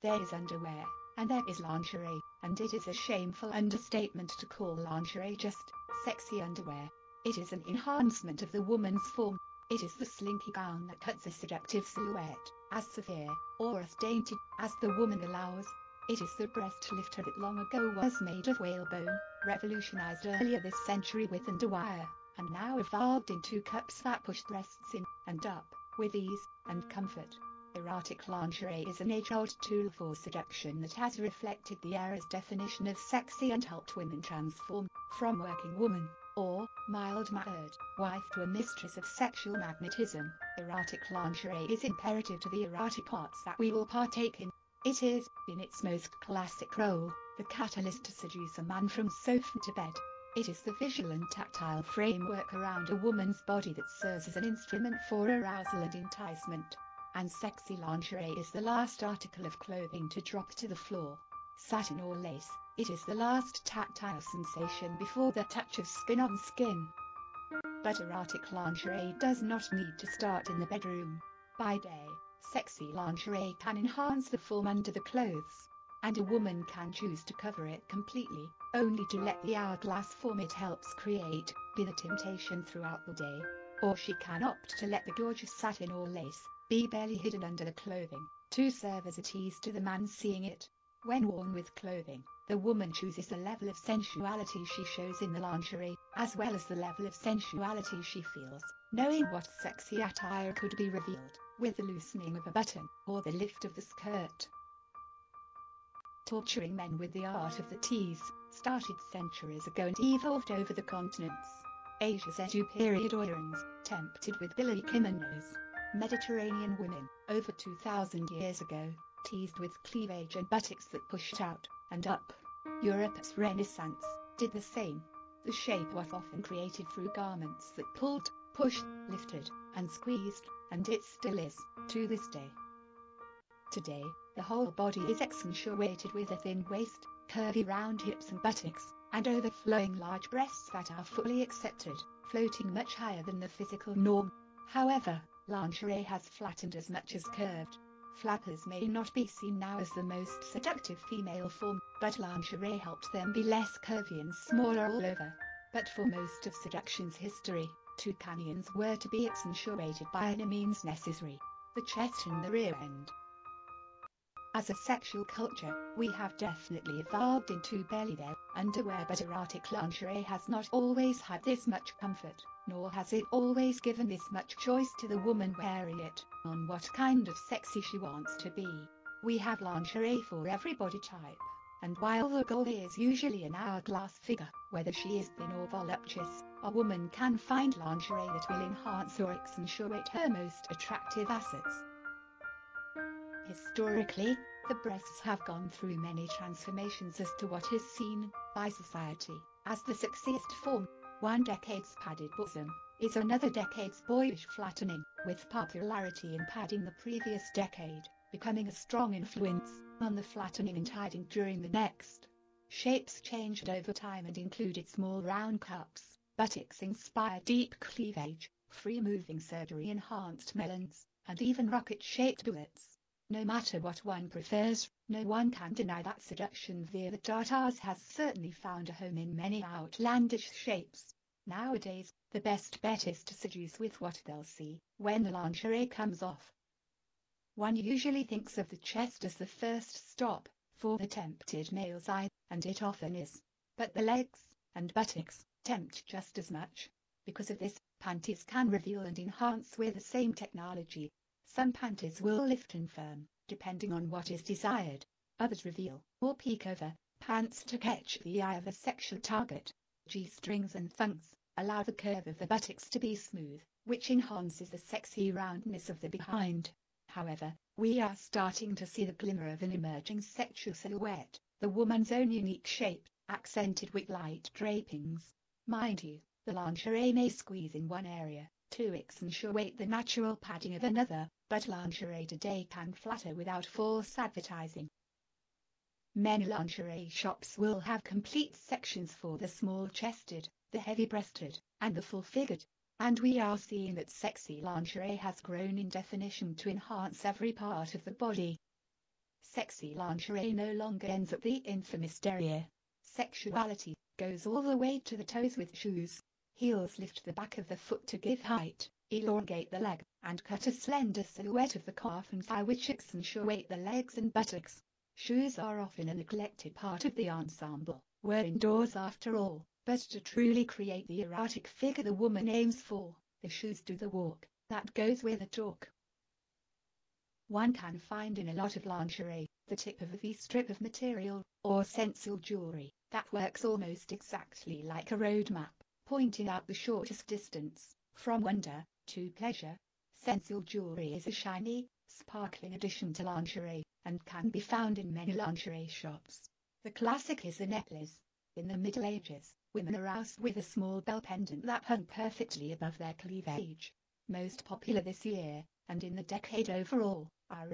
There is underwear, and there is lingerie, and it is a shameful understatement to call lingerie just sexy underwear. It is an enhancement of the woman's form. It is the slinky gown that cuts a seductive silhouette, as severe, or as dainty, as the woman allows. It is the breast lifter that long ago was made of whalebone, revolutionized earlier this century with underwire, and now evolved into cups that push breasts in and up, with ease and comfort. Erotic lingerie is an age-old tool for seduction that has reflected the era's definition of sexy and helped women transform from working woman, or mild-mannered wife, to a mistress of sexual magnetism. Erotic lingerie is imperative to the erotic arts that we will partake in. It is, in its most classic role, the catalyst to seduce a man from sofa to bed. It is the visual and tactile framework around a woman's body that serves as an instrument for arousal and enticement. And sexy lingerie is the last article of clothing to drop to the floor. Satin or lace, it is the last tactile sensation before the touch of skin on skin. But erotic lingerie does not need to start in the bedroom. By day, sexy lingerie can enhance the form under the clothes, and a woman can choose to cover it completely, only to let the hourglass form it helps create be the temptation throughout the day. Or she can opt to let the gorgeous satin or lace be barely hidden under the clothing, to serve as a tease to the man seeing it. When worn with clothing, the woman chooses the level of sensuality she shows in the lingerie, as well as the level of sensuality she feels, knowing what sexy attire could be revealed with the loosening of a button, or the lift of the skirt. Torturing men with the art of the tease started centuries ago and evolved over the continents. Asia's Edo period Oirans, tempted with billowy kimonos. Mediterranean women, over 2,000 years ago, teased with cleavage and buttocks that pushed out and up. Europe's Renaissance did the same. The shape was often created through garments that pulled, pushed, lifted, and squeezed, and it still is, to this day. Today, the whole body is accentuated with a thin waist, curvy round hips and buttocks, and overflowing large breasts that are fully accepted, floating much higher than the physical norm. However, lingerie has flattened as much as curved. Flappers may not be seen now as the most seductive female form, but lingerie helped them be less curvy and smaller all over. But for most of seduction's history, two canyons were to be accentuated by any means necessary: the chest and the rear end. As a sexual culture, we have definitely evolved into barely there underwear, but erotic lingerie has not always had this much comfort, nor has it always given this much choice to the woman wearing it, on what kind of sexy she wants to be. We have lingerie for every body type, and while the goal is usually an hourglass figure, whether she is thin or voluptuous, a woman can find lingerie that will enhance or accentuate her most attractive assets. Historically, the breasts have gone through many transformations as to what is seen by society as the sexiest form. One decade's padded bosom is another decade's boyish flattening, with popularity in padding the previous decade becoming a strong influence on the flattening and hiding during the next. Shapes changed over time and included small round cups, buttocks-inspired deep cleavage, free-moving surgery-enhanced melons, and even rocket-shaped bullets. No matter what one prefers, no one can deny that seduction via the tartars has certainly found a home in many outlandish shapes. Nowadays, the best bet is to seduce with what they'll see when the lingerie comes off. One usually thinks of the chest as the first stop for the tempted male's eye, and it often is. But the legs and buttocks tempt just as much. Because of this, panties can reveal and enhance with the same technology. Some panties will lift and firm, depending on what is desired. Others reveal, or peek over, pants to catch the eye of a sexual target. G-strings and thongs allow the curve of the buttocks to be smooth, which enhances the sexy roundness of the behind. However, we are starting to see the glimmer of an emerging sexual silhouette, the woman's own unique shape, accented with light drapings. Mind you, the lingerie may squeeze in one area to accentuate the natural padding of another, but lingerie today can flatter without false advertising. Many lingerie shops will have complete sections for the small-chested, the heavy-breasted, and the full-figured, and we are seeing that sexy lingerie has grown in definition to enhance every part of the body. Sexy lingerie no longer ends at the infamous derriere. Sexuality goes all the way to the toes with shoes. Heels lift the back of the foot to give height, elongate the leg, and cut a slender silhouette of the calf and thigh which accentuate the legs and buttocks. Shoes are often a neglected part of the ensemble. We're indoors after all, but to truly create the erotic figure the woman aims for, the shoes do the walk. That goes with the talk. One can find in a lot of lingerie the tip of a V-strip of material, or sensual jewelry, that works almost exactly like a roadmap, pointing out the shortest distance, from wonder to pleasure. Sensual jewelry is a shiny, sparkling addition to lingerie, and can be found in many lingerie shops. The classic is a necklace. In the Middle Ages, women aroused with a small bell pendant that hung perfectly above their cleavage. Most popular this year, and in the decade overall, are